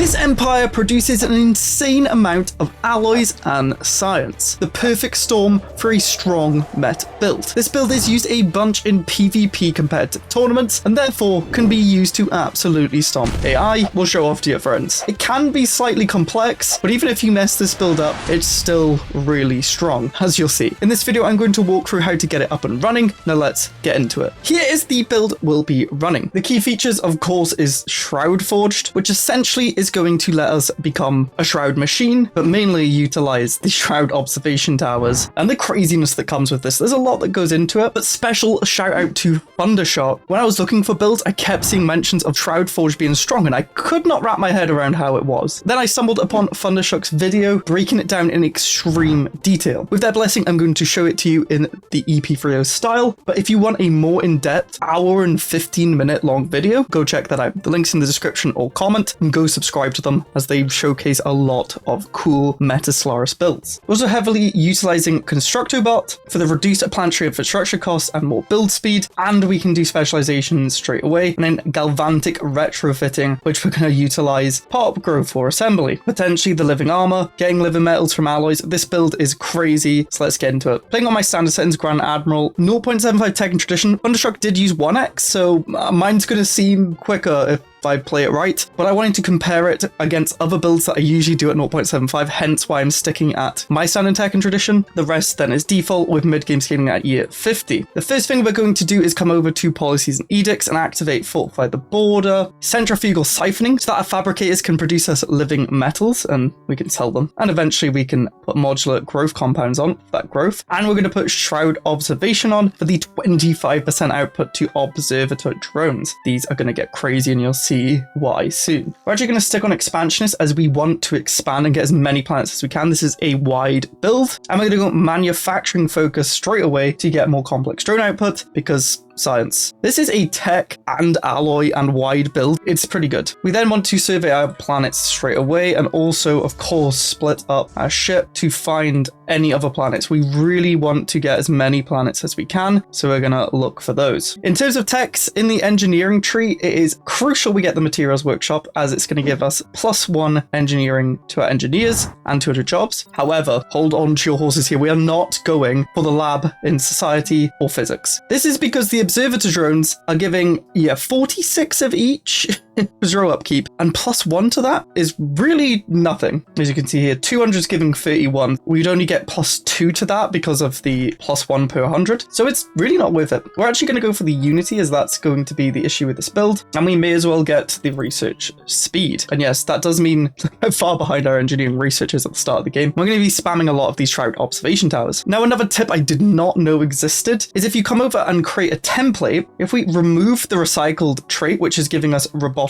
This empire produces an insane amount of alloys and science, the perfect storm for a strong meta build. This build is used a bunch in PvP competitive tournaments, and therefore can be used to absolutely stomp AI or show off to your friends. It can be slightly complex, but even if you mess this build up, it's still really strong, as you'll see. In this video, I'm going to walk through how to get it up and running. Now let's get into it. Here is the build we'll be running. The key features, of course, is Shroud-Forged, which essentially is going to let us become a Shroud machine, but mainly utilize the Shroud observation towers and the craziness that comes with this. There's a lot that goes into it, but special shout out to Thundershock. When I was looking for builds, I kept seeing mentions of Shroud-Forged being strong, and I could not wrap my head around how it was. Then I stumbled upon Thundershock's video, breaking it down in extreme detail. With their blessing, I'm going to show it to you in the EP3O style, but if you want a more in-depth, hour and 15-minute long video, go check that out. The link's in the description or comment, and go subscribe to them as they showcase a lot of cool meta Stellaris builds. We're also heavily utilizing Constructobot for the reduced planetary infrastructure costs and more build speed, and we can do specializations straight away, and then Galvantic retrofitting, which we're going to utilize pop growth for assembly, potentially the living armor, getting living metals from alloys. This build is crazy, so let's get into it. Playing on my standard settings, Grand Admiral, 0.75 tech and tradition. Thundershock did use 1x, so mine's going to seem quicker if I play it right, but I wanted to compare it against other builds that I usually do at 0.75, hence why I'm sticking at my standard tech and tradition. The rest then is default, with mid-game scaling at year 50. The first thing we're going to do is come over to policies and edicts and activate Fortify the Border, centrifugal siphoning, so that our fabricators can produce us living metals and we can sell them, and eventually we can put modular growth compounds on for that growth, and we're going to put Shroud observation on for the 25% output to observatory drones. These are going to get crazy, and you'll see why soon. We're actually going to stick on expansionist as we want to expand and get as many planets as we can. This is a wide build, and we're going to go manufacturing focus straight away to get more complex drone output because science. This is a tech and alloy and wide build. It's pretty good. We then want to survey our planets straight away, and also of course split up our ship to find any other planets. We really want to get as many planets as we can, so we're gonna look for those. In terms of techs in the engineering tree, it is crucial we get the materials workshop, as it's going to give us +1 engineering to our engineers and 200 jobs. However, hold on to your horses here. We are not going for the lab in society or physics. This is because the observatory drones are giving 46 of each zero upkeep, and +1 to that is really nothing. As you can see here, 200 is giving 31. We'd only get +2 to that because of the +1 per 100, so it's really not worth it. We're actually going to go for the unity, as that's going to be the issue with this build, and we may as well get the research speed. And yes, that does mean far behind our engineering researchers at the start of the game. We're going to be spamming a lot of these Shroud observation towers. Now, another tip I did not know existed is if you come over and create a template, if we remove the recycled trait, which is giving us roboticist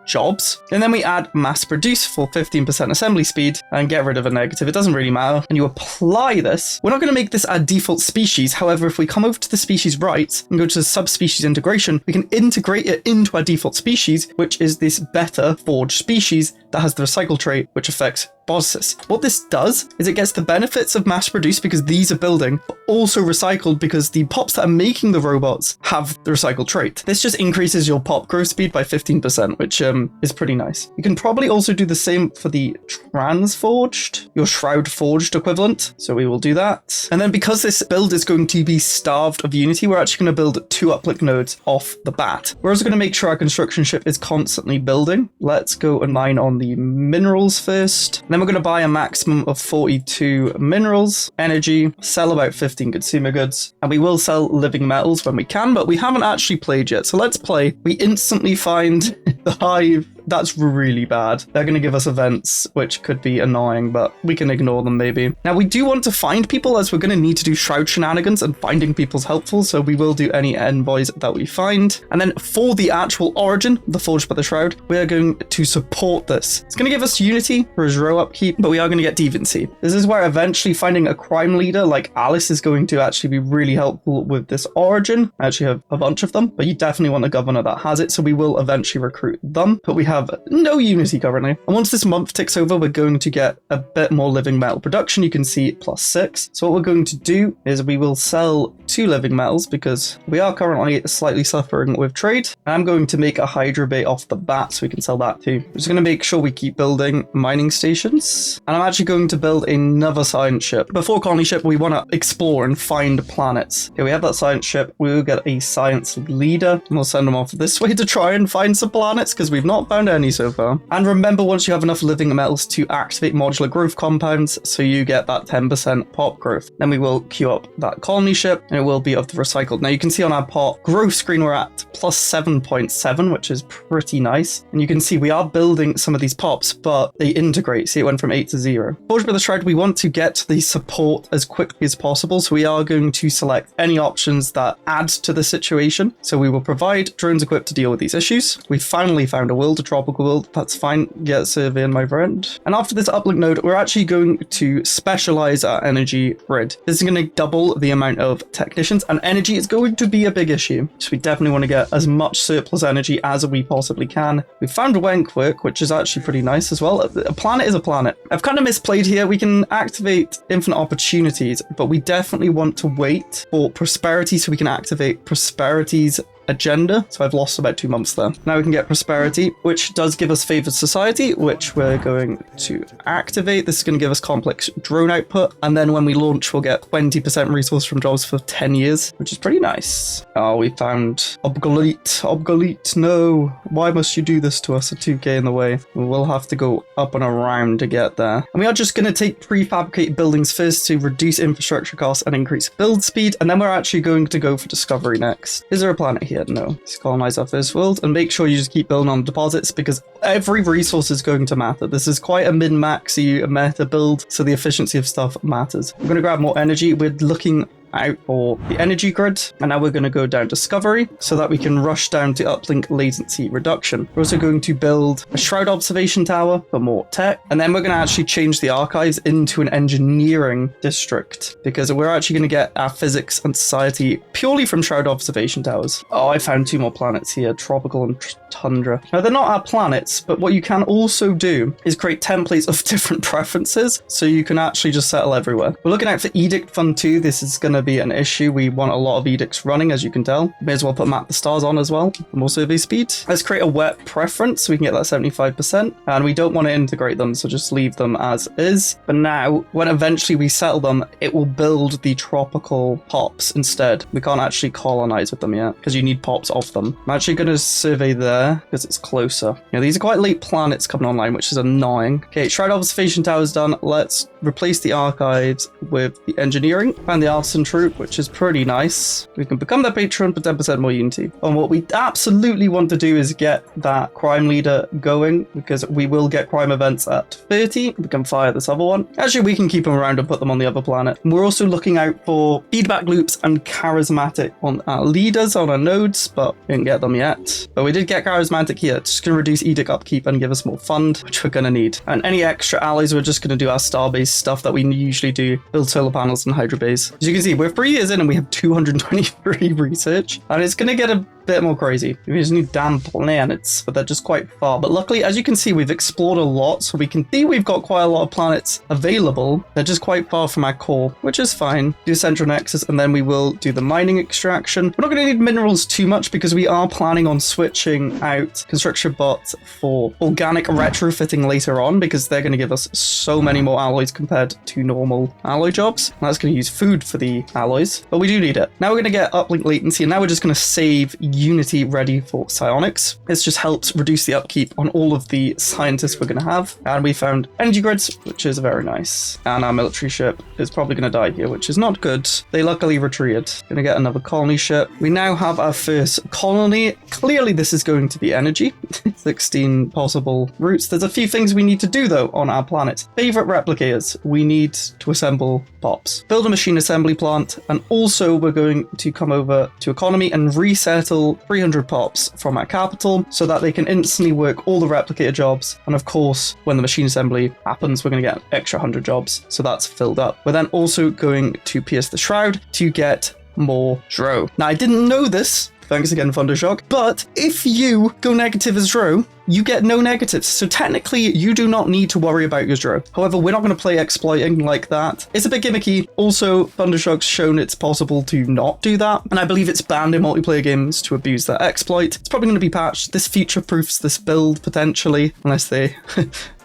jobs, and then we add mass produce for 15% assembly speed and get rid of a negative, it doesn't really matter, and you apply this. We're not going to make this our default species. However, if we come over to the species rights and go to the subspecies integration, we can integrate it into our default species, which is this better forged species that has the recycle trait, which affects bosses. What this does is it gets the benefits of mass produced because these are building, but also recycled because the pops that are making the robots have the recycled trait. This just increases your pop growth speed by 15%, which is pretty nice. You can probably also do the same for the transforged, your Shroud-Forged equivalent. So we will do that. And then because this build is going to be starved of unity, we're actually going to build 2 uplift nodes off the bat. We're also going to make sure our construction ship is constantly building. Let's go and mine on the minerals first. Then we're going to buy a maximum of 42 minerals, energy, sell about 15 consumer goods, and we will sell living metals when we can, but we haven't actually played yet. So let's play. We instantly find the hive. That's really bad. They're going to give us events, which could be annoying, but we can ignore them maybe. Now, we do want to find people, as we're going to need to do Shroud shenanigans, and finding people's helpful, so we will do any envoys that we find. And then for the actual origin, the Forged by the Shroud, we are going to support this. It's going to give us unity for his row upkeep, but we are going to get deviancy. This is where eventually finding a crime leader like Alice is going to actually be really helpful with this origin. I actually have a bunch of them, but you definitely want a governor that has it, so we will eventually recruit them. But we have have no Unity currently. And once this month ticks over, we're going to get a bit more living metal production. You can see +6. So what we're going to do is we will sell 2 living metals because we are currently slightly suffering with trade. I'm going to make a Hydra Bay off the bat so we can sell that too. I'm just going to make sure we keep building mining stations. And I'm actually going to build another science ship. Before colony ship, we want to explore and find planets. Okay, we have that science ship. We will get a science leader and we'll send them off this way to try and find some planets because we've not found any so far. And remember, once you have enough living metals to activate modular growth compounds, so you get that 10% pop growth. Then we will queue up that colony ship and it will be of the recycled. Now you can see on our pop growth screen we're at +7.7, which is pretty nice. And you can see we are building some of these pops, but they integrate. See, it went from 8 to 0. Forged by the Shroud, we want to get the support as quickly as possible, so we are going to select any options that add to the situation. So we will provide drones equipped to deal with these issues. We finally found a world, a tropical world. That's fine. Get surveying, my friend. And after this uplink node, we're actually going to specialize our energy grid. This is going to double the amount of technicians, and energy is going to be a big issue. So we definitely want to get as much surplus energy as we possibly can. We found a Wenkwork, which is actually pretty nice as well. A planet is a planet. I've kind of misplayed here. We can activate infinite opportunities, but we definitely want to wait for prosperity so we can activate prosperity's agenda. So I've lost about 2 months there. Now we can get prosperity, which does give us favored society, which we're going to activate. This is going to give us complex drone output. And then when we launch, we'll get 20% resource from jobs for 10 years, which is pretty nice. Oh, we found obsolete. Obsolete. No. Why must you do this to us? A 2k in the way. We'll have to go up and around to get there. And we are just going to take prefabricated buildings first to reduce infrastructure costs and increase build speed. And then we're actually going to go for discovery next. Is there a planet here? No. Let's colonize our first world and make sure you just keep building on deposits because every resource is going to matter. This is quite a min-maxy meta build, so the efficiency of stuff matters. I'm going to grab more energy. We're looking out for the energy grid, and now we're going to go down discovery so that we can rush down to uplink latency reduction. We're also going to build a Shroud observation tower for more tech, and then we're going to actually change the archives into an engineering district because we're actually going to get our physics and society purely from Shroud observation towers. Oh, I found 2 more planets here, tropical and tundra. Now they're not our planets, but what you can also do is create templates of different preferences so you can actually just settle everywhere. We're looking out for Edict Fund 2. This is going to be an issue. We want a lot of edicts running, as you can tell. May as well put Map the Stars on as well for more survey speed. Let's create a wet preference so we can get that 75%, and we don't want to integrate them, so just leave them as is. But now when eventually we settle them, it will build the tropical pops instead. We can't actually colonize with them yet because you need pops off them. I'm actually going to survey there because it's closer. You know, these are quite late planets coming online, which is annoying. Okay, Shroud observation tower's done. Let's replace the archives with the engineering. Find the artisan troop, which is pretty nice. We can become their patron for 10% more unity. And what we absolutely want to do is get that crime leader going because we will get crime events at 30. We can fire this other one. Actually, we can keep them around and put them on the other planet. And we're also looking out for feedback loops and charismatic on our leaders on our nodes, but we didn't get them yet. But we did get charismatic here. It's just going to reduce edict upkeep and give us more fund, which we're going to need. And any extra allies, we're just going to do our star-based stuff that we usually do, build solar panels and hydro bays. As you can see, we're 3 years in and we have 223 research, and it's going to get a bit more crazy. We just need damn planets, but they're just quite far. But luckily, as you can see, we've explored a lot, so we can see we've got quite a lot of planets available. They're just quite far from our core, which is fine. Do central nexus, and then we will do the mining extraction. We're not going to need minerals too much because we are planning on switching out construction bots for organic retrofitting later on because they're going to give us so many more alloys compared to normal alloy jobs. And that's going to use food for the alloys, but we do need it. Now we're going to get uplink latency, and now we're just going to save Unity ready for psionics. This just helps reduce the upkeep on all of the scientists we're going to have. And we found energy grids, which is very nice. And our military ship is probably going to die here, which is not good. They luckily retreated. Going to get another colony ship. We now have our first colony. Clearly this is going to be energy. 16 possible routes. There's a few things we need to do though on our planet. Favorite replicators. We need to assemble pops. Build a machine assembly plant. And also we're going to come over to economy and resettle 300 pops from our capital so that they can instantly work all the replicator jobs. And of course, when the machine assembly happens, we're going to get an extra 100 jobs. So that's filled up. We're then also going to pierce the shroud to get more Dro. Now, I didn't know this. Thanks again, Thundershock. But if you go negative as Dro, you get no negatives. So technically, you do not need to worry about your Dro. However, we're not going to play exploiting like that. It's a bit gimmicky. Also, Thundershock's shown it's possible to not do that. And I believe it's banned in multiplayer games to abuse that exploit. It's probably going to be patched. This future-proofs this build, potentially, unless they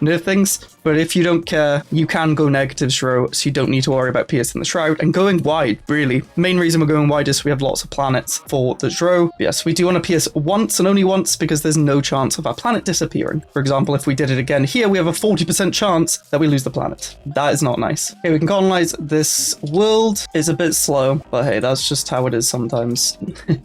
nerf things. But if you don't care, you can go negative Shroud, so you don't need to worry about piercing the Shroud and going wide, really. The main reason we're going wide is we have lots of planets for the Shroud. Yes, we do want to pierce once and only once because there's no chance of our planet disappearing. For example, if we did it again here, we have a 40% chance that we lose the planet. That is not nice. Okay, we can colonize this world. It's a bit slow, but hey, that's just how it is sometimes.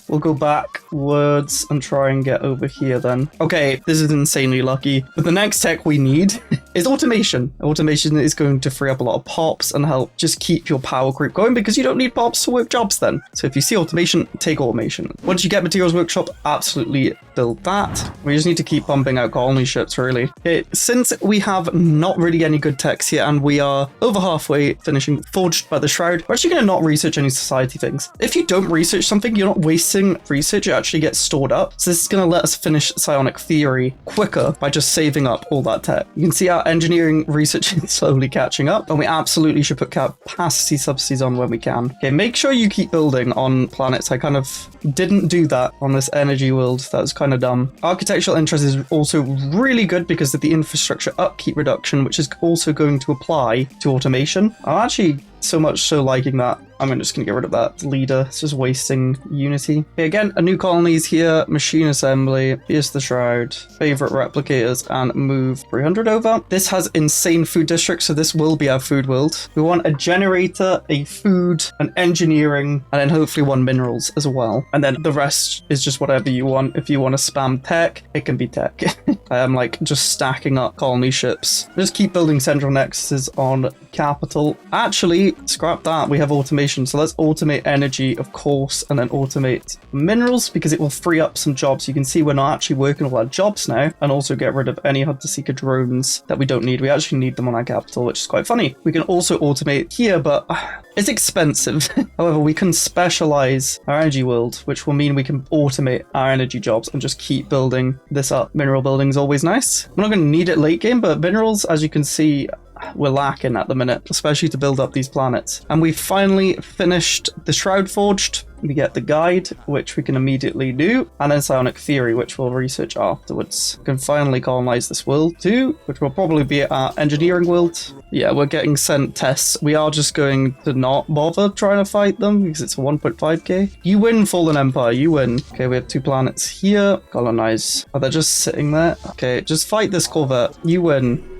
We'll go backwards and try and get over here then. Okay, this is insanely lucky. But the next tech we need is automation. Automation is going to free up a lot of pops and help just keep your power creep going because you don't need pops to work jobs then. So if you see automation, take automation. Once you get materials workshop, absolutely build that. We just need to keep pumping out colony ships, really. Okay, since we have not really any good techs here and we are over halfway finishing Forged by the Shroud, we're actually going to not research any society things. If you don't research something, you're not wasting research, it actually gets stored up. So this is going to let us finish Psionic Theory quicker by just saving up all that tech. You can see our engineering research is slowly catching up, and we absolutely should put capacity subsidies on when we can. Okay, make sure you keep building on planets. I kind of didn't do that on this energy world. That was kind of dumb. Architectural interest is also really good because of the infrastructure upkeep reduction, which is also going to apply to automation. I'm actually so much so liking that. I'm just going to get rid of that leader. It's just wasting unity. Okay, again, a new colony is here. Machine assembly. Pierce the Shroud. Favorite replicators and move 300 over. This has insane food districts, so this will be our food world. We want a generator, a food, an engineering, and then hopefully one minerals as well. And then the rest is just whatever you want. If you want to spam tech, it can be tech. I am like just stacking up colony ships. Just keep building central nexuses on capital. Actually, scrap that. We have automation. So let's automate energy, of course, and then automate minerals because it will free up some jobs. You can see we're not actually working all our jobs now, and also get rid of any hunter-seeker drones that we don't need. We actually need them on our capital, which is quite funny. We can also automate here, but it's expensive. However, we can specialize our energy world, which will mean we can automate our energy jobs and just keep building this up. Mineral building is always nice. We're not going to need it late game, but minerals, as you can see, we're lacking at the minute, especially to build up these planets. And we finally finished the Shroud-Forged. We get the guide, which we can immediately do, and then Psionic Theory, which we'll research afterwards. We can finally colonize this world too, which will probably be our engineering world. Yeah, we're getting sent tests. We are just going to not bother trying to fight them because it's a 1.5k. You win, Fallen Empire, you win. Okay, we have 2 planets here. Colonize. Oh, they're just sitting there. Okay, just fight this Corvette. You win.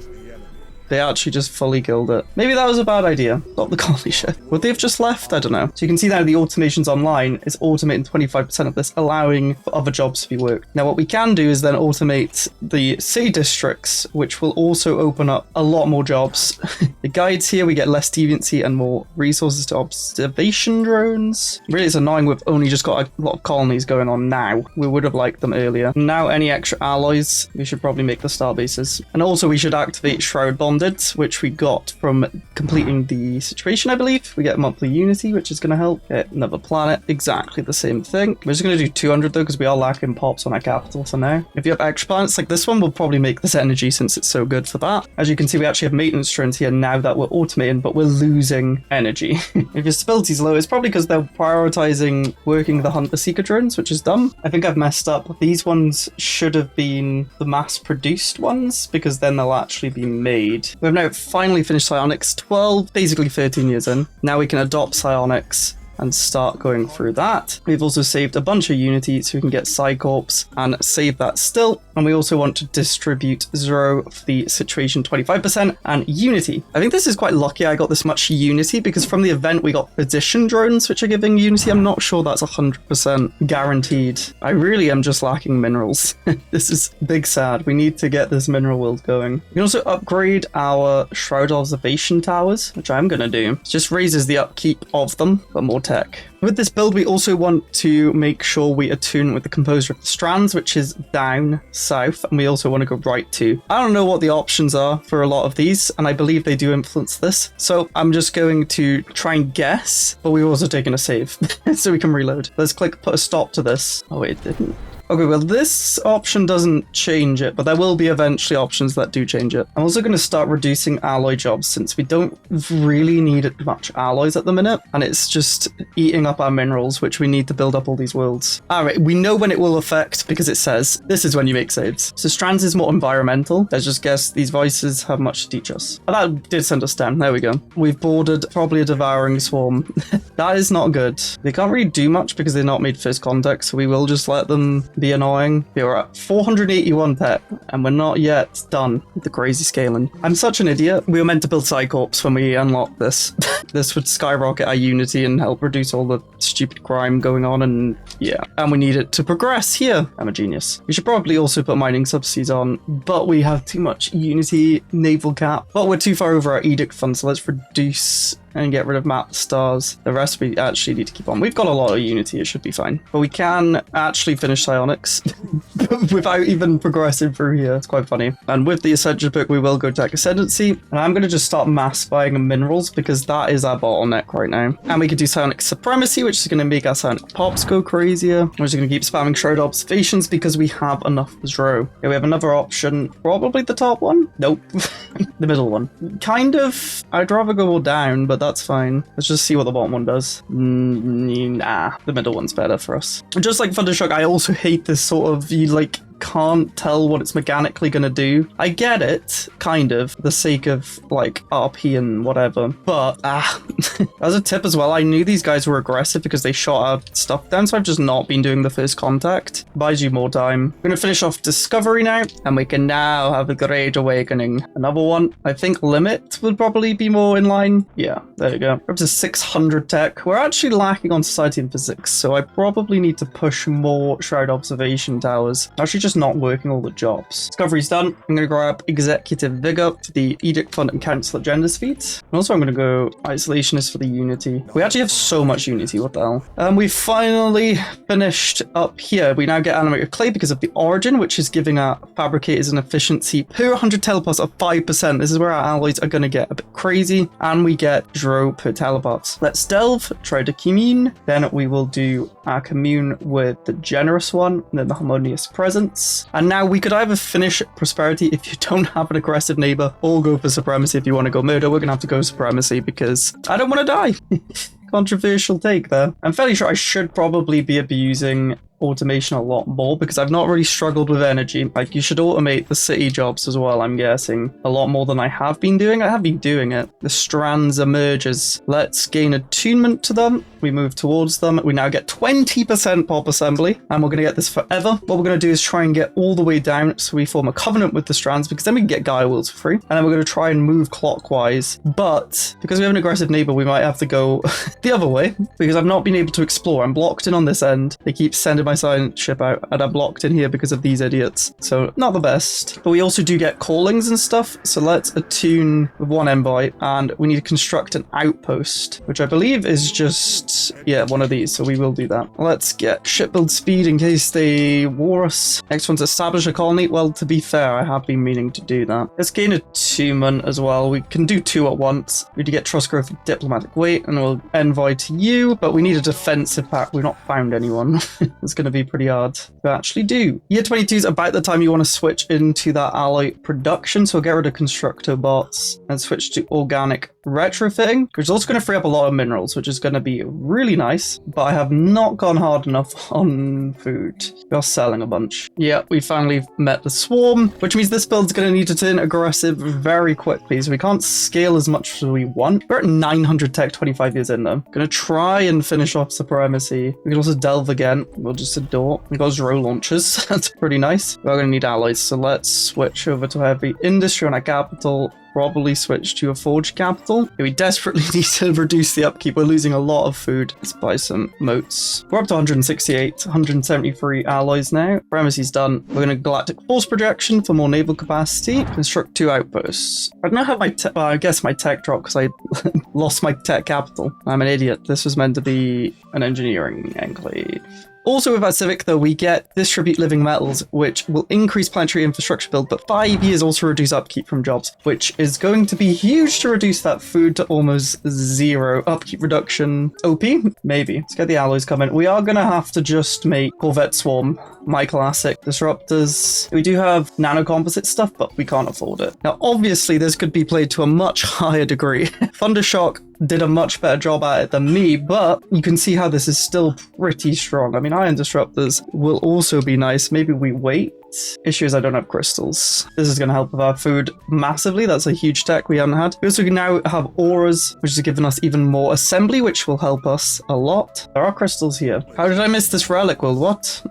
They actually just fully killed it. Maybe that was a bad idea. Stop the colony ship. Would they have just left? I don't know. So you can see now the automations online is automating 25% of this, allowing for other jobs to be worked. Now what we can do is then automate the city districts, which will also open up a lot more jobs. The guides here, we get less deviancy and more resources to observation drones. Really, it's annoying we've only just got a lot of colonies going on now. We would have liked them earlier. Now any extra alloys, we should probably make the star bases. And also we should activate Shroud Bond, which we got from completing the situation, I believe. We get monthly unity, which is going to help. Get another planet, exactly the same thing. We're just going to do 200 though, because we are lacking pops on our capital for now. If you have extra planets like this one, we'll probably make this energy since it's so good for that. As you can see, we actually have maintenance drones here now that we're automating, but we're losing energy. If your stability is low, it's probably because they're prioritizing working the hunter-seeker drones, which is dumb. I think I've messed up. These ones should have been the mass-produced ones, because then they'll actually be made. We've now finally finished Psionics, 12, basically 13 years in. Now we can adopt Psionics and start going through that. We've also saved a bunch of Unity so we can get Psycorps and save that still. And we also want to distribute 0 for the situation 25% and Unity. I think this is quite lucky I got this much Unity because from the event we got position drones which are giving Unity. I'm not sure that's 100% guaranteed. I really am just lacking minerals. This is big sad. We need to get this mineral world going. We can also upgrade our Shroud observation towers, which I'm going to do. It just raises the upkeep of them, but more tech. With this build, we also want to make sure we attune with the composer of the strands, which is down south, and we also want to go right too. I don't know what the options are for a lot of these, and I believe they do influence this. So I'm just going to try and guess, but we've also taken a save so we can reload. Let's click put a stop to this. Oh wait, it didn't. Okay, well, this option doesn't change it, but there will be eventually options that do change it. I'm also going to start reducing alloy jobs since we don't really need much alloys at the minute, and it's just eating up our minerals, which we need to build up all these worlds. All right, we know when it will affect because it says this is when you make saves. So strands is more environmental. Let's just guess these voices have much to teach us. Oh, that did send us down. There we go. We've boarded probably a devouring swarm. That is not good. They can't really do much because they're not made first contact, so we will just let them be annoying. Okay, we're at 481 tech, and we're not yet done with the crazy scaling. I'm such an idiot. We were meant to build Psycorps when we unlocked this. This would skyrocket our unity and help reduce all the stupid crime going on, and yeah. And we need it to progress here. I'm a genius. We should probably also put mining subsidies on, but we have too much unity naval cap. But we're too far over our edict fund, so let's reduce and get rid of map stars. The rest we actually need to keep on. We've got a lot of unity, it should be fine. But we can actually finish psionics without even progressing through here. It's quite funny. And with the ascension book, we will go tech ascendancy. And I'm going to just start mass buying minerals because that is our bottleneck right now. And we could do psionic supremacy, which is going to make our psionic pops go crazier. We're just going to keep spamming shroud observations because we have enough Zro. Okay, we have another option. Probably the top one? Nope. The middle one. Kind of. I'd rather go all down, but that's fine. Let's just see what the bottom one does. Nah, the middle one's better for us. Just like Thundershock, I also hate this sort of, you like can't tell what it's mechanically gonna do. I get it, kind of, for the sake of like RP and whatever, but as a tip as well, I knew these guys were aggressive because they shot our stuff down, so I've just not been doing the first contact. Buys you more time. We're gonna finish off Discovery now, and we can now have a Great Awakening. Another one. I think Limit would probably be more in line. Yeah, there you go. We're up to 600 tech. We're actually lacking on Society and Physics, so I probably need to push more Shroud Observation Towers. Actually, just not working all the jobs. Discovery's done. I'm going to grab Executive Vigor to the Edict Fund and Council Agendas feat. And also I'm going to go Isolationist for the Unity. We actually have so much Unity, what the hell. We finally finished up here. We now get Animated Clay because of the Origin, which is giving our Fabricators an efficiency per 100 teleports of 5%. This is where our alloys are going to get a bit crazy. And we get Dro per teleports. Let's delve, try to commune. Then we will do our commune with the Generous one, and then the Harmonious Presence. And now we could either finish Prosperity if you don't have an aggressive neighbor, or go for Supremacy if you want to go Murder. We're going to have to go Supremacy because I don't want to die. Controversial take there. I'm fairly sure I should probably be abusing automation a lot more because I've not really struggled with energy. Like, you should automate the city jobs as well, I'm guessing. A lot more than I have been doing. I have been doing it. The strands emerges. Let's gain attunement to them. We move towards them. We now get 20% pop assembly, and we're going to get this forever. What we're going to do is try and get all the way down so we form a covenant with the strands, because then we can get Gaia Wheels for free. And then we're going to try and move clockwise. But because we have an aggressive neighbor, we might have to go the other way because I've not been able to explore. I'm blocked in on this end. They keep sending my silent ship out, and I'm blocked in here because of these idiots. So not the best. But we also do get callings and stuff. So let's attune with one envoy, and we need to construct an outpost, which I believe is just, yeah, one of these. So we will do that. Let's get shipbuild speed in case they war us. Next one's establish a colony. Well, to be fair, I have been meaning to do that. Let's gain attunement as well. We can do two at once. We need to get trust growth and diplomatic weight, and we'll envoy to you, but we need a defensive pack. We've not found anyone. It's going to be pretty hard to actually do. Year 22 is about the time you want to switch into that alloy production, so get rid of constructor bots and switch to organic retrofitting, which is also going to free up a lot of minerals, which is going to be really nice, but I have not gone hard enough on food. We are selling a bunch. Yeah, we finally met the swarm, which means this build's going to need to turn aggressive very quickly, so we can't scale as much as we want. We're at 900 tech 25 years in though. Going to try and finish off supremacy. We can also delve again. We'll just adore. We got Zro launchers. That's pretty nice. We're going to need alloys, so let's switch over to heavy industry on our capital. Probably switch to a forge capital. We desperately need to reduce the upkeep. We're losing a lot of food. Let's buy some moats. We're up to 168, 173 alloys now. Premises done. We're going to galactic force projection for more naval capacity. Construct 2 outposts. I don't know how my tech, well, I guess my tech dropped because I lost my tech capital. I'm an idiot. This was meant to be an engineering enclave. Also with our Civic though, we get distribute living metals, which will increase planetary infrastructure build, but 5 years also reduce upkeep from jobs, which is going to be huge to reduce that food to almost 0. Upkeep reduction. OP? Maybe. Let's get the alloys coming. We are going to have to just make Corvette Swarm, my classic disruptors. We do have nanocomposite stuff, but we can't afford it. Now, obviously, this could be played to a much higher degree. Thundershock did a much better job at it than me, but you can see how this is still pretty strong. I mean, iron disruptors will also be nice. Maybe we wait. Issue is I don't have crystals. This is going to help with our food massively. That's a huge tech we haven't had. We also now have auras, which has given us even more assembly, which will help us a lot. There are crystals here. How did I miss this relic? Well, what?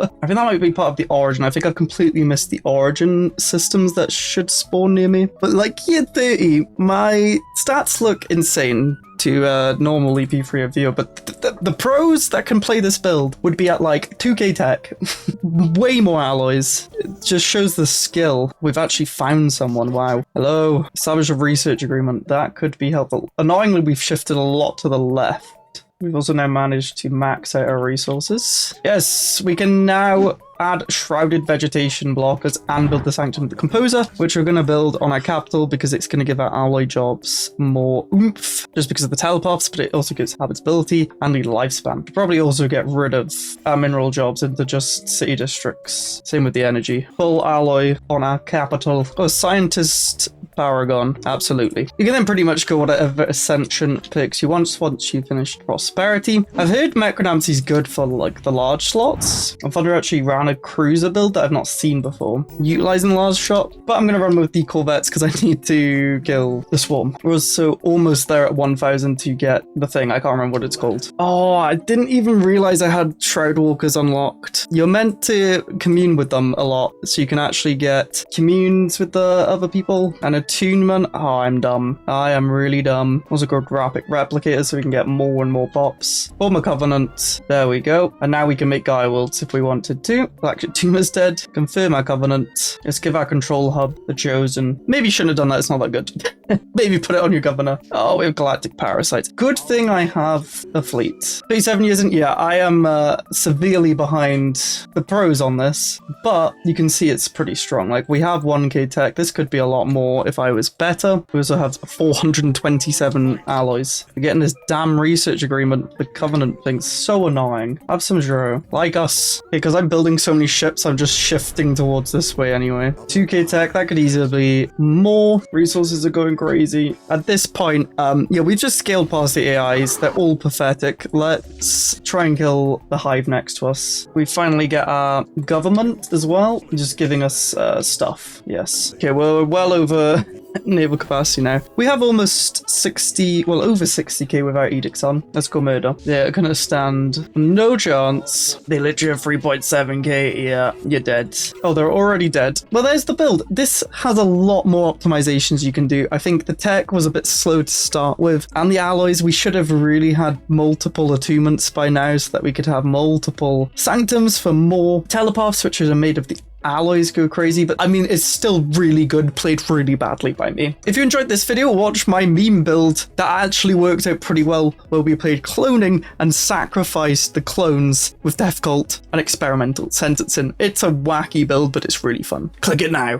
I think that might be part of the origin. I think I've completely missed the origin systems that should spawn near me. But like year 30, my stats look insane to normal EP3 reviewer, but the pros that can play this build would be at like 2k tech, way more alloys. It just shows the skill. We've actually found someone. Wow. Hello. Establish a research agreement. That could be helpful. Annoyingly, we've shifted a lot to the left. We've also now managed to max out our resources. Yes, we can now add shrouded vegetation blockers and build the Sanctum of the Composer, which we're going to build on our capital because it's going to give our alloy jobs more oomph, just because of the telepaths, but it also gives habitability and the lifespan. We'll probably also get rid of our mineral jobs into just city districts. Same with the energy. Full alloy on our capital. Oh, scientist Paragon, absolutely. You can then pretty much go whatever ascension picks you want once you finish prosperity. I've heard Necromancy is good for like the large slots. I thought I actually ran a cruiser build that I've not seen before, utilizing the large shot, but I'm going to run with the Corvettes because I need to kill the swarm. We're also almost there at 1000 to get the thing. I can't remember what it's called. Oh, I didn't even realize I had Shroud Walkers unlocked. You're meant to commune with them a lot, so you can actually get communes with the other people and attunement. Oh, I'm dumb. I am really dumb. Also got graphic replicators so we can get more and more pops. Form a covenant. There we go. And now we can make Gaia worlds if we wanted to. Black Tumor's dead. Confirm our covenant. Let's give our control hub the chosen. Maybe shouldn't have done that. It's not that good. Maybe put it on your governor. Oh, we have galactic parasites. Good thing I have a fleet. 37 years in. Yeah, I am severely behind the pros on this, but you can see it's pretty strong. Like we have 1k tech. This could be a lot more if I was better. We also have 427 alloys. We're getting this damn research agreement. The covenant thing's so annoying. Have some Zero. Like us. Because I'm building so many ships, I'm just shifting towards this way anyway. 2k tech, that could easily be more. Resources are going crazy. At this point, yeah, we've just scaled past the AIs. They're all pathetic. Let's try and kill the hive next to us. We finally get our government as well, just giving us stuff. Yes. Okay, we're well over naval capacity now. We have almost 60, well, over 60k with our edicts on. Let's go murder. They're gonna stand no chance. They literally have 3.7k. Yeah, you're dead. Oh, they're already dead. Well, there's the build. This has a lot more optimizations you can do. I think the tech was a bit slow to start with, and the alloys, we should have really had multiple attunements by now so that we could have multiple sanctums for more telepaths, which are made of the alloys go crazy, but I mean, it's still really good, played really badly by me. If you enjoyed this video, watch my meme build that actually worked out pretty well, where we played cloning and sacrificed the clones with Death Cult and experimental sentencing. It's a wacky build, but it's really fun. Click it now.